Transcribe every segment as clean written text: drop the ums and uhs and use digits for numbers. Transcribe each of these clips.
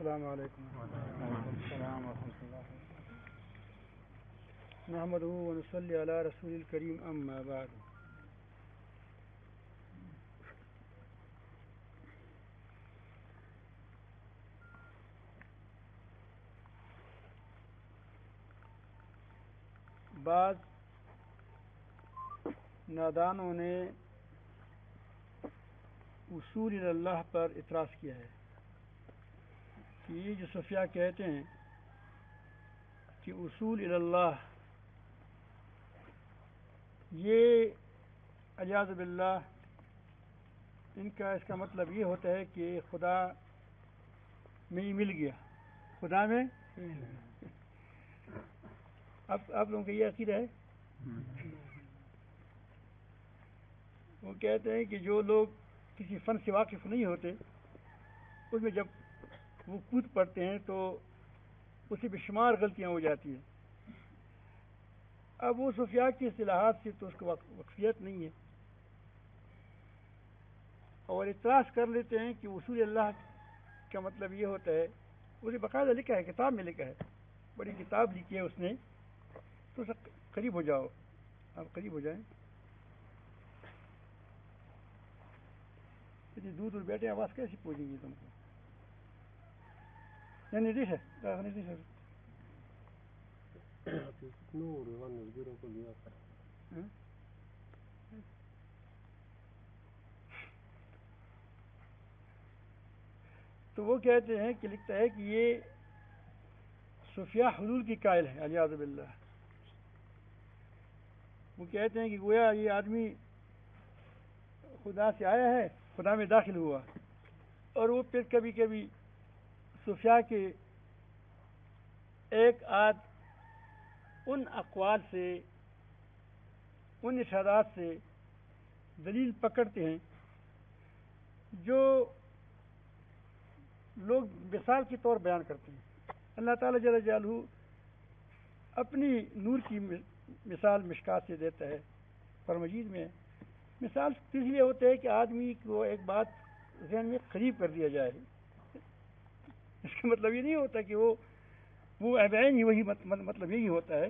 السلام علیکم السلام ورحمۃ اللہ نحمدہ ونصلی علی رسول الکریم اما بعد بعض نادانوں نے اصول اللہ پر اعتراض کیا ہے کہ یہ جو صوفیہ کہتے ہیں کہ اصول اللہ یہ اعوذ باللہ ان کا اس کا مطلب یہ ہوتا ہے کہ خدا میں ہی مل گیا، خدا میں اب آپ لوگوں کا یہ عقیدہ ہے؟ وہ کہتے ہیں کہ جو لوگ کسی فن سے واقف نہیں ہوتے اس میں جب وہ کود پڑتے ہیں تو اسے بے شمار غلطیاں ہو جاتی ہیں. اب وہ صوفیاء کی اصطلاحات سے تو اس کو واقفیت نہیں ہے اور اعتراض کر لیتے ہیں کہ اصول اللہ کا مطلب یہ ہوتا ہے. اسے باقاعدہ لکھا ہے، کتاب میں لکھا ہے، بڑی کتاب لکھی ہے اس نے. تو قریب ہو جاؤ، آپ قریب ہو جائیں. اتنی دور دور بیٹھے آواز کیسی پہنچے گی تم کو؟ نہیں ہے تو وہ کہتے ہیں کہ لکھتا ہے کہ یہ صوفیاء حلول کی قائل ہے اعوذ باللہ. وہ کہتے ہیں کہ گویا یہ آدمی خدا سے آیا ہے، خدا میں داخل ہوا، اور وہ پھر کبھی کبھی صوفیاء کے ایک آدھ ان اقوال سے، ان ارشادات سے دلیل پکڑتے ہیں جو لوگ مثال کے طور بیان کرتے ہیں. اللہ تعالیٰ جل جلالہ اپنی نور کی مثال مشکات سے دیتا ہے، قرآن مجید میں. مثال اس لیے ہوتا ہے کہ آدمی کو ایک بات ذہن میں قریب کر دیا جائے. اس کا مطلب یہ نہیں ہوتا کہ وہ عین ہی وہی مطلب یہی ہوتا ہے.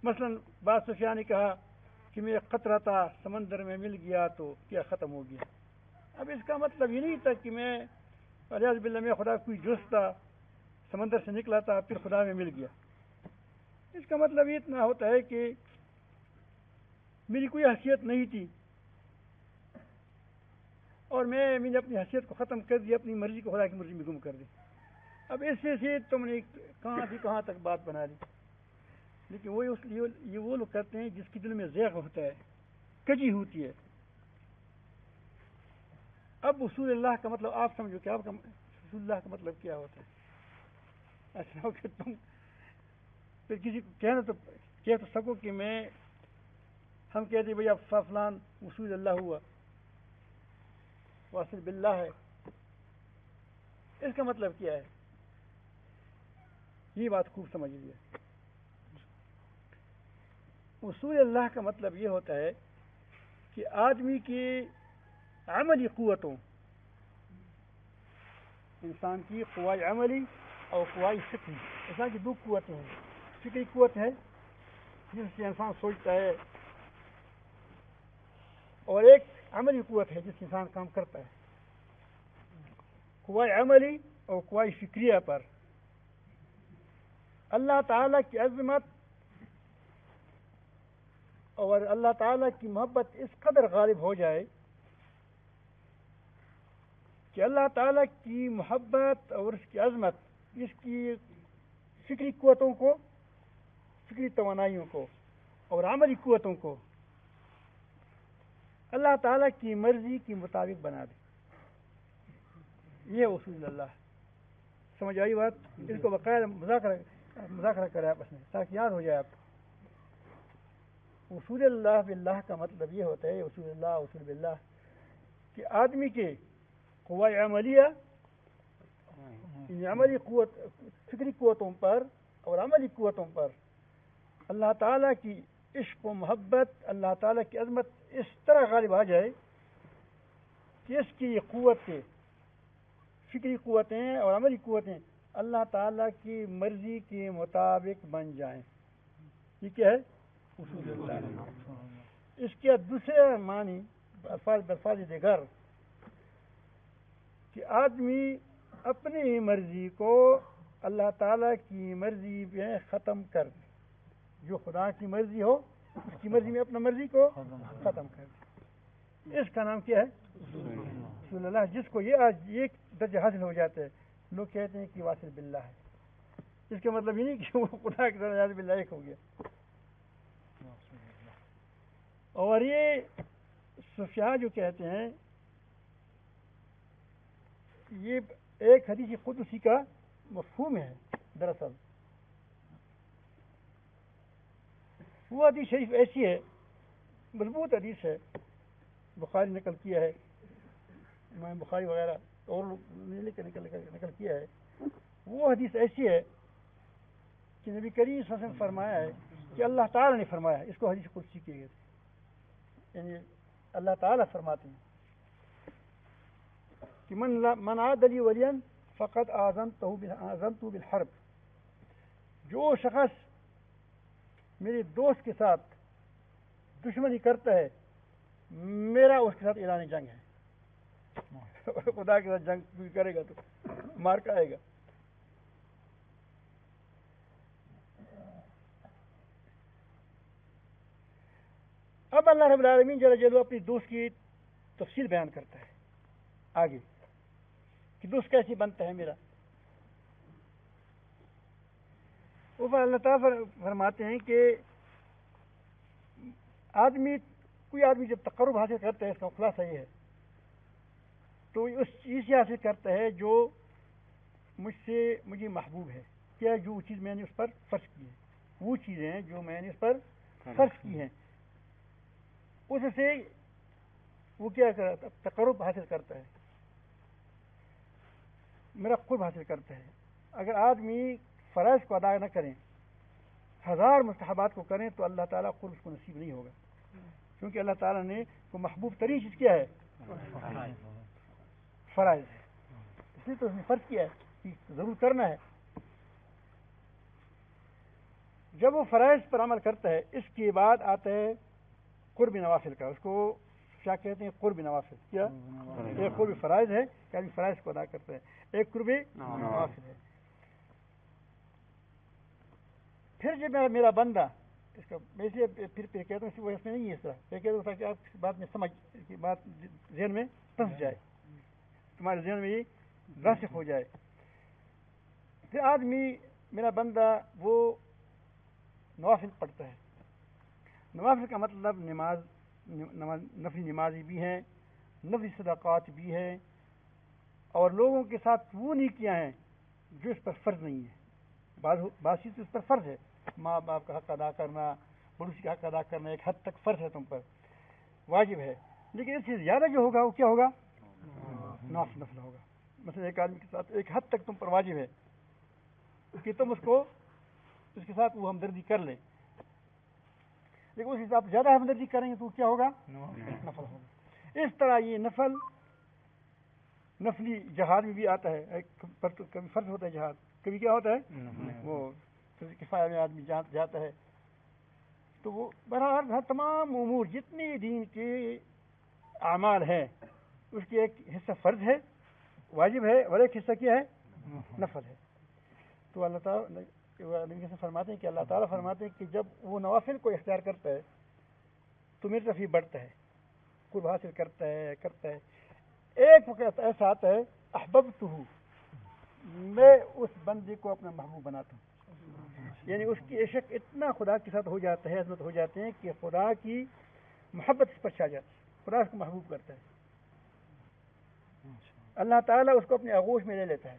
مثلا بعض صوفیاء نے کہا کہ میں ایک قطرہ تھا، سمندر میں مل گیا تو کیا ختم ہو گیا. اب اس کا مطلب یہ نہیں تھا کہ میں اعوذ باللہ میں خدا کوئی جز تھا، سمندر سے نکلا تھا پھر خدا میں مل گیا. اس کا مطلب یہ اتنا ہوتا ہے کہ میری کوئی حیثیت نہیں تھی اور میں نے اپنی حیثیت کو ختم کر دیا، اپنی مرضی کو خدا کی مرضی میں گم کر دی. اب اس سے تم نے کہاں سے کہاں تک بات بنا لی. لیکن یہ وہ لوگ کرتے ہیں جس کی دل میں زیغ ہوتا ہے، کجی ہوتی ہے. اب اصول اللہ کا مطلب آپ سمجھو کہ آپ کا اصول اللہ کا مطلب کیا ہوتا ہے. ایسا ہو کہ تم پھر کسی کو کہہ تو سکو کہ ہم کہتے ہیں بھائی اب فلان اصول اللہ ہوا، واصل باللہ ہے. اس کا مطلب کیا ہے؟ یہ بات خوب سمجھ لیجیے. اصول اللہ کا مطلب یہ ہوتا ہے کہ آدمی کی عملی قوتوں، انسان کی قوائے عملی اور قوائے فکری. انسان کی دو قوتیں ہیں. فکری قوت ہے جس سے انسان سوچتا ہے، اور ایک عملی قوت ہے جس سے انسان کام کرتا ہے. قوائے عملی اور قوائے فکریہ پر اللہ تعالیٰ کی عظمت اور اللہ تعالیٰ کی محبت اس قدر غالب ہو جائے کہ اللہ تعالیٰ کی محبت اور اس کی عظمت اس کی فکری قوتوں کو، فکری توانائیوں کو اور عملی قوتوں کو اللہ تعالیٰ کی مرضی کے مطابق بنا دے. یہ اصول اللہ. سمجھ آئی بات؟ اس کو باقاعدہ مذاکرہ کرے آپس میں تاکہ یاد ہو جائے آپ کو. اصول اللہ باللہ کا مطلب یہ ہوتا ہے، اصول اللہ اصول باللہ، کہ آدمی کے قوائے عملیہ، عملی قوت، فکری قوتوں پر اور عملی قوتوں پر اللہ تعالیٰ کی عشق و محبت، اللہ تعالیٰ کی عظمت اس طرح غالب آ جائے کہ اس کی قوت سے، فکری قوتیں اور عملی قوتیں اللہ تعالیٰ کی مرضی کے مطابق بن جائیں. یہ کیا ہے؟ اصول اللہ. اس کے دوسرے معنی الفاظ دیگر کہ آدمی اپنی مرضی کو اللہ تعالیٰ کی مرضی میں ختم کر دے. جو خدا کی مرضی ہو اس کی مرضی میں اپنا مرضی کو ختم کر دے. اس کا نام کیا ہے؟ اصول اللہ. جس کو یہ آج ایک درجہ حاصل ہو جاتا ہے لوگ کہتے ہیں کہ واصل باللہ ہے. اس کا مطلب یہ نہیں کہ وہ خدا کے درجہ واصل باللہ ایک ہو گیا. اور یہ صوفیاء جو کہتے ہیں یہ ایک حدیث قدسی کا مفہوم ہے. دراصل وہ حدیث شریف ایسی ہے، مضبوط حدیث ہے، بخاری نقل کیا ہے، امام بخاری وغیرہ اور نقل کیا ہے. وہ حدیث ایسی ہے کہ نبی کریم صلی اللہ علیہ وسلم فرمایا ہے کہ اللہ تعالیٰ نے فرمایا ہے. اس کو حدیث قدسی کی گئی، یعنی اللہ تعالیٰ فرماتے ہیں کہ من عاد لی ولیا فقد آذنتہ بالحرب. جو شخص میرے دوست کے ساتھ دشمنی کرتا ہے میرا اس کے ساتھ اعلان جنگ ہے. خدا کے ساتھ جنگ کرے گا تو مار کا آئے گا. اب اللہ رب العالمین جل جلالہ اپنی دوست کی تفصیل بیان کرتا ہے آگے کہ دوست کیسے بنتا ہے میرا. اوپر اللہ تعالیٰ فرماتے ہیں کہ کوئی آدمی جب تقرب حاصل کرتا ہے اس کا خلاصہ یہ ہے تو اس چیز سے حاصل کرتا ہے جو مجھے محبوب ہے. کیا جو چیز میں نے اس پر فرض کی ہے، وہ چیزیں ہیں جو میں نے اس پر فرض کی ہیں اس سے وہ کیا کرتا ہے؟ تقرب حاصل کرتا ہے، میرا قرب حاصل کرتا ہے. اگر آدمی فرائض کو ادا نہ کریں، ہزار مستحبات کو کریں تو اللہ تعالیٰ قرب اس کو نصیب نہیں ہوگا. کیونکہ اللہ تعالیٰ نے کو محبوب ترین چیز کیا ہے؟ فرائض ہے. اس لیے تو اس نے فرض کیا ہے کہ ضرور کرنا ہے. جب وہ فرائض پر عمل کرتا ہے اس کے بعد آتا ہے قرب نوافل کا. اس کو کیا کہتے ہیں؟ قرب نوافل. کیا ایک قرب فرائض ہے کہ آدمی فرائض کو ادا کرتا ہے، ایک قرب نوافل ہے. پھر جب میرا بندہ اس کا ویسے پھر کہتا ہوں اس میں نہیں ہے اس طرح پھر کہتا ہوں تاکہ آپ اس بات میں سمجھ کی بات ذہن میں پھنس جائے، تمہارے ذہن میں یہ راسخ ہو جائے. پھر آدمی میرا بندہ وہ نوافل پڑھتا ہے. نوافل کا مطلب نفلی نمازی بھی ہیں، نفلی صدقات بھی ہیں، اور لوگوں کے ساتھ وہ نیکیاں ہیں جو اس پر فرض نہیں ہے. بعض چیز اس پر فرض ہے، ماں باپ کا حق ادا کرنا، پڑوسی کا حق ادا کرنا ایک حد تک فرض ہے، تم پر واجب ہے. لیکن اس سے زیادہ جو ہوگا وہ کیا ہوگا؟ نفل ہوگا. مثلا ایک آدمی کے ساتھ ایک حد تک تم پر واجب ہے کہ تم اس کے ساتھ وہ ہمدردی کر لیں، لیکن اس حساب سے زیادہ ہمدردی کریں گے تو کیا ہوگا؟ نفل ہوگا. اس طرح یہ نفلی جہاد میں بھی آتا ہے. کبھی فرض ہوتا ہے جہاد، کبھی کیا ہوتا ہے وہ کفایہ میں آدمی جاتا ہے. تو وہ بہرحال تمام امور جتنی دین کے اعمال ہیں اس کی ایک حصہ فرض ہے، واجب ہے، اور ایک حصہ کیا ہے؟ نفل ہے. تو اللہ تعالیٰ فرماتے ہیں کہ اللہ تعالیٰ فرماتے ہیں کہ جب وہ نوافل کو اختیار کرتا ہے تو میری طرف ہی بڑھتا ہے، قرب حاصل کرتا ہے. ایک وقت ایسا آتا ہے احببتہ، میں اس بندے کو اپنا محبوب بناتا ہوں. یعنی اس کی عشق اتنا خدا کے ساتھ ہو جاتا ہے، عظمت ہو جاتے ہیں کہ خدا کی محبت اس پر چھا جاتی ہے، خدا اس کو محبوب کرتا ہے. اللہ تعالیٰ اس کو اپنے آغوش میں لے لیتا ہے.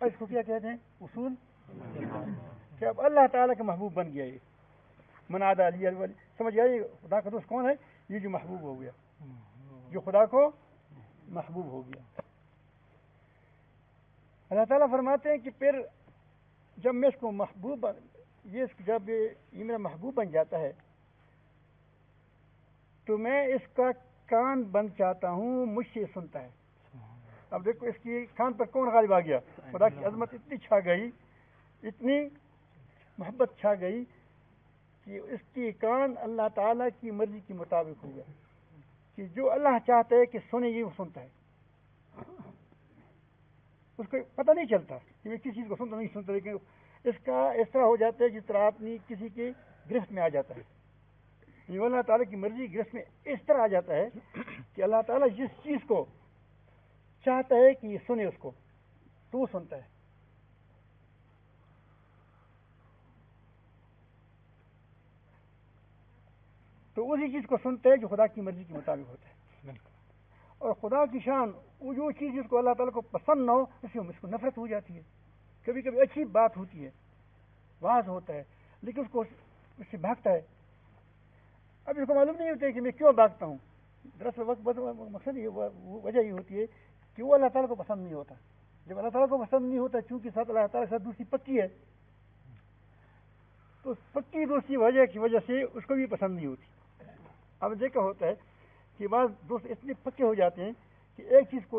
اس کو کیا کہتے ہیں؟ اصول. کہ اب اللہ تعالیٰ کا محبوب بن گیا. یہ من عاد لی ولی، سمجھ گیا خدا کا دوست کون ہے؟ یہ جو محبوب ہو گیا، جو خدا کو محبوب ہو گیا. اللہ تعالیٰ فرماتے ہیں کہ پھر جب میں اس کو جب یہ میرا محبوب بن جاتا ہے تو میں اس کا کان بن چاہتا ہوں، مجھ سے سنتا ہے. اب دیکھو اس کی کان پر کون غالب آ گیا؟ خدا کی عظمت اتنی چھا گئی، اتنی محبت چھا گئی کہ اس کی کان اللہ تعالیٰ کی مرضی کے مطابق ہو گیا کہ جو اللہ چاہتا ہے کہ سنے یہ وہ سنتا ہے. اس کو پتہ نہیں چلتا کہ میں کسی چیز کو سنتا نہیں سنتا، لیکن اس کا اس طرح ہو جاتا ہے جس طرح آدمی کسی کی گرفت میں آ جاتا ہے. یہ اللہ تعالیٰ کی مرضی گرفت میں اس طرح آ جاتا ہے کہ اللہ تعالیٰ جس چیز کو چاہتا ہے کہ یہ سنے اس کو تو وہ سنتا ہے. تو اسی چیز کو سنتے ہیں جو خدا کی مرضی کے مطابق ہوتا ہے. اور خدا کی شان وہ جو چیز جس کو اللہ تعالیٰ کو پسند نہ ہو اس کو نفرت ہو جاتی ہے. کبھی کبھی اچھی بات ہوتی ہے، واضح ہوتا ہے، لیکن اس سے بھاگتا ہے. اب اس کو معلوم نہیں ہوتا ہے کہ میں کیوں بھاگتا ہوں. دراصل مقصد وجہ یہ ہوتی ہے کہ وہ اللہ تعالیٰ کو پسند نہیں ہوتا. جب اللہ تعالیٰ کو پسند نہیں ہوتا، چونکہ ساتھ اللہ تعالیٰ کے ساتھ دوسری پکی ہے، تو پکی دوسری وجہ کی وجہ سے اس کو بھی پسند نہیں ہوتی. اب دیکھا ہوتا ہے کہ بعض دوست اتنے پکے ہو جاتے ہیں کہ ایک چیز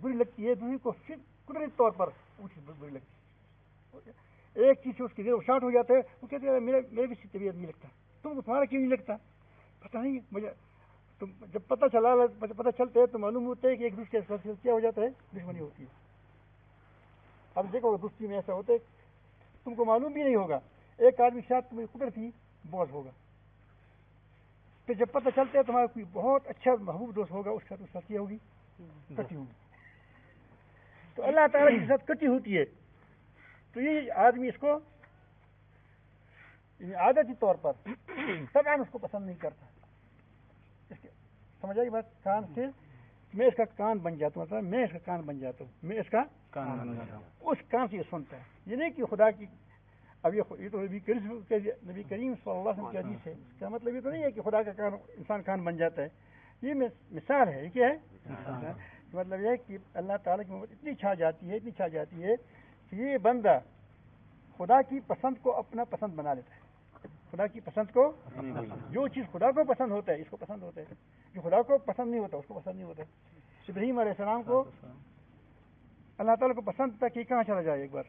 بری لگتی ہے، دوسری کو پھر قدرتی طور پر وہ چیز بری لگتی ہے. ایک چیز سے اس کی شارٹ ہو جاتا ہے، وہ کہتے ہیں میرے بھی طبیعت نہیں لگتا، تم کو تمہارا کیوں نہیں لگتا؟ پتہ نہیں مجھے. تم جب پتہ چلتا ہے تو معلوم ہوتا ہے کہ ایک دوسرے کے ساتھ کیا ہو جاتا ہے، دشمنی ہوتی ہے. اب دیکھو دوستی میں ایسا ہوتا ہے تم کو معلوم بھی نہیں ہوگا، ایک آدمی ساتھ تمہیں قدرتی بوجھ ہوگا، پھر جب پتہ چلتا ہے تمہارا کوئی بہت اچھا محبوب دوست ہوگا، اس کے ساتھ کیا ہوگی، کٹی ہوگی. تو اللہ تعالیٰ کے ساتھ کٹی ہوتی ہے. تو یہ آدمی اس کو عادتی طور پر طبعاً اس کو پسند نہیں کرتا. سمجھ آئی بات؟ کان سے میں اس کا کان بن جاتا ہوں، میں اس کا کان بن جاتا ہوں، میں اس کا کان بن جاتا ہوں. اس کان سے یہ سنتا ہے. یہ نہیں کہ خدا کی اب یہ تو نبی کریم صلی اللہ علیہ وسلم کی حدیث ہے. اس کا مطلب یہ تو نہیں ہے کہ خدا کا کان انسان کان بن جاتا ہے. یہ مثال ہے. یہ کیا ہے؟ مطلب یہ ہے کہ اللہ تعالیٰ کی محبت اتنی چھا جاتی ہے کہ یہ بندہ خدا کی پسند کو اپنا پسند بنا لیتا ہے. خدا کی پسند کو، جو چیز خدا کو پسند ہوتا ہے اس کو پسند ہوتا ہے، جو خدا کو پسند نہیں ہوتا اس کو پسند نہیں ہوتا. ابراہیم علیہ السلام کو اللہ تعالیٰ کو پسند تھا کہ کہاں چلا جائے، ایک بار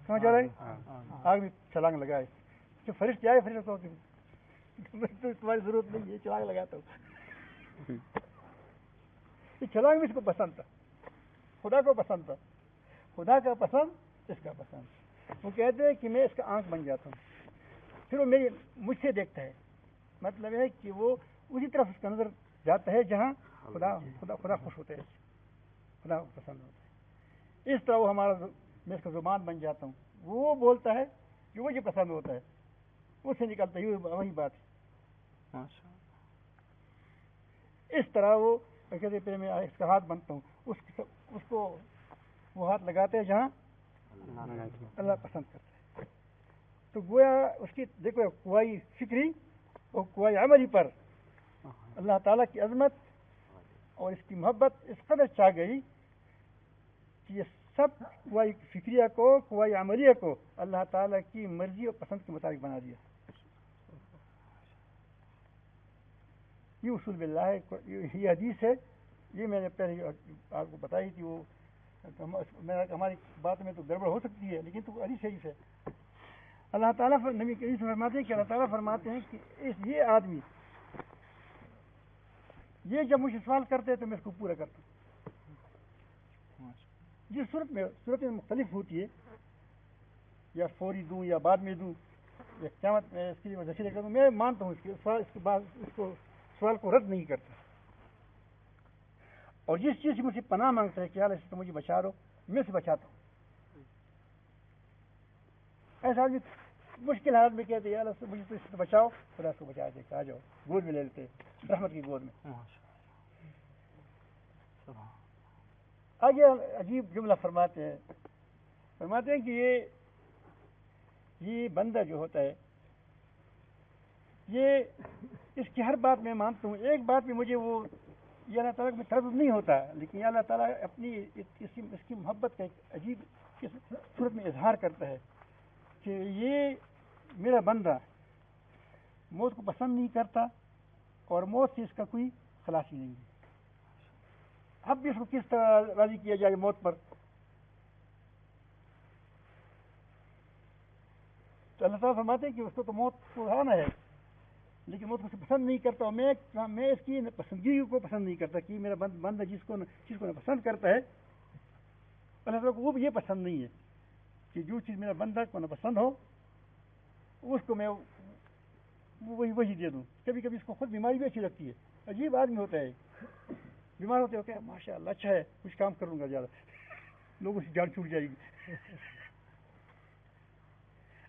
کہاں چلا جائے، آگ میں چھلانگ لگائے. جو فرشتے آئے، فرشتے کو تمہاری ضرورت نہیں ہے، چھلانگ لگاتا ہوں. یہ چھلانگ بھی اس کو پسند تھا، خدا کو پسند تھا. خدا کا پسند اس کا پسند. وہ کہتے ہیں کہ میں اس کا آنکھ بن جاتا ہوں، پھر وہ مجھ سے دیکھتا ہے. مطلب ہے کہ وہ اسی طرف اس کا نظر جاتا ہے جہاں خدا خوش ہوتا ہے، خدا کو پسند ہوتا ہے. اس طرح وہ میں اس کا زبان بن جاتا ہوں. وہ بولتا ہے جو مجھے پسند ہوتا ہے، اس سے نکلتا ہے وہی بات ہے. اس طرح وہ کہتے پھر میں اس کا ہاتھ بنتا ہوں، اس کو وہ ہاتھ لگاتے ہیں جہاں اللہ پسند کرتا ہے. تو گویا اس کی دیکھو قوائی فکری اور قوائی عملی پر اللہ تعالیٰ کی عظمت اور اس کی محبت اس قدر چاہ گئی کہ یہ سب قوائی فکریہ کو، قوائی عملیہ کو اللہ تعالیٰ کی مرضی اور پسند کے مطابق بنا دیا. یہ اصول باللہ ہے. یہ حدیث ہے، یہ میں نے پہلے آپ کو بتائی تھی. وہ ہماری بات میں تو گڑبڑ ہو سکتی ہے، لیکن تو حدیث صحیح ہے. اللہ تعالیٰ نبی کریم فرماتے ہیں کہ اللہ تعالیٰ فرماتے ہیں کہ یہ آدمی یہ جب مجھے سوال کرتے ہیں تو میں اس کو پورا کرتا ہوں. جس صورت میں مختلف ہوتی ہے، یا فوری دوں یا بعد میں دوں یا قیامت میں اس کے لیے ذخیرہ کروں، میں مانتا ہوں اس کے بعد اس کو سوال کو رد نہیں کرتا. اور جس چیز سے مجھ سے پناہ مانگتا ہے کہ یار اس سے مجھے بچا دو، میں اسے بچاتا ہوں. ایسا آدمی مشکل حالت میں کہتے ہیں یار مجھے تو اس سے بچاؤ، خدا اس کو بچا دے کہ آ جاؤ، گود میں لے لیتے رحمت کی گود میں. آگے عجیب جملہ فرماتے ہیں کہ یہ بندہ جو ہوتا ہے، یہ اس کی ہر بات میں مانتا ہوں. ایک بات میں مجھے وہ یہ اللہ تعالیٰ میں تردد نہیں ہوتا، لیکن یہ اللہ تعالیٰ اپنی اس کی محبت کا ایک عجیب صورت میں اظہار کرتا ہے کہ یہ میرا بندہ موت کو پسند نہیں کرتا اور موت سے اس کا کوئی خلاصی نہیں ہے. اب بھی اس کو کس طرح راضی کیا جائے موت پر. تو اللہ تعالیٰ فرماتے ہیں کہ اس کو تو موت کو آنا ہے, لیکن موت کو پسند نہیں کرتا. اور میں اس کی پسندگی کو پسند نہیں کرتا کہ میرا بندہ جس کو پسند کرتا ہے, اللہ تعالیٰ کو وہ بھی یہ پسند نہیں ہے کہ جو چیز میرا بندہ کو نہ پسند ہو اس کو میں وہی دے دوں. کبھی کبھی اس کو خود بیماری بھی اچھی لگتی ہے. عجیب آدمی ہوتا ہے, بیمار ہوتے ہو کہ ماشاء اللہ اچھا ہے, کچھ کام کروں گا زیادہ, لوگوں سے جان چھوٹ جائے گی.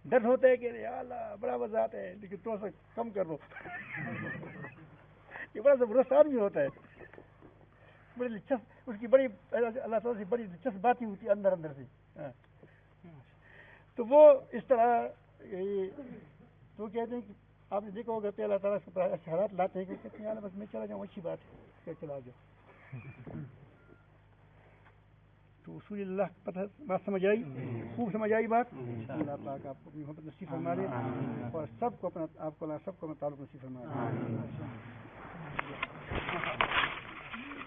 ڈر ہوتا ہے کہ یا اللہ بڑا وضاحت ہے لیکن تھوڑا سا کم کر دو. یہ بڑا زبردست آدمی ہوتا ہے, بڑی دلچسپ اس کی بڑی اللہ تعالیٰ سے بڑی دلچسپ باتیں ہوتی ہے اندر سے. تو وہ اس طرح تو کہتے ہیں کہ آپ نے دیکھا ہوگا کہ اللہ تعالیٰ سے ایسے حالات لاتے ہیں کہ کہتے ہیں بس میں چلا جاؤں, اچھی بات ہے, چلا جاؤ. تو اصول اللہ پتہ بات سمجھ آئی, خوب سمجھ آئی بات. اللہ پاک آپ کو اپنی محبت نصیب فرما دے اور سب کو اپنا تعلق نصیب فرما دے.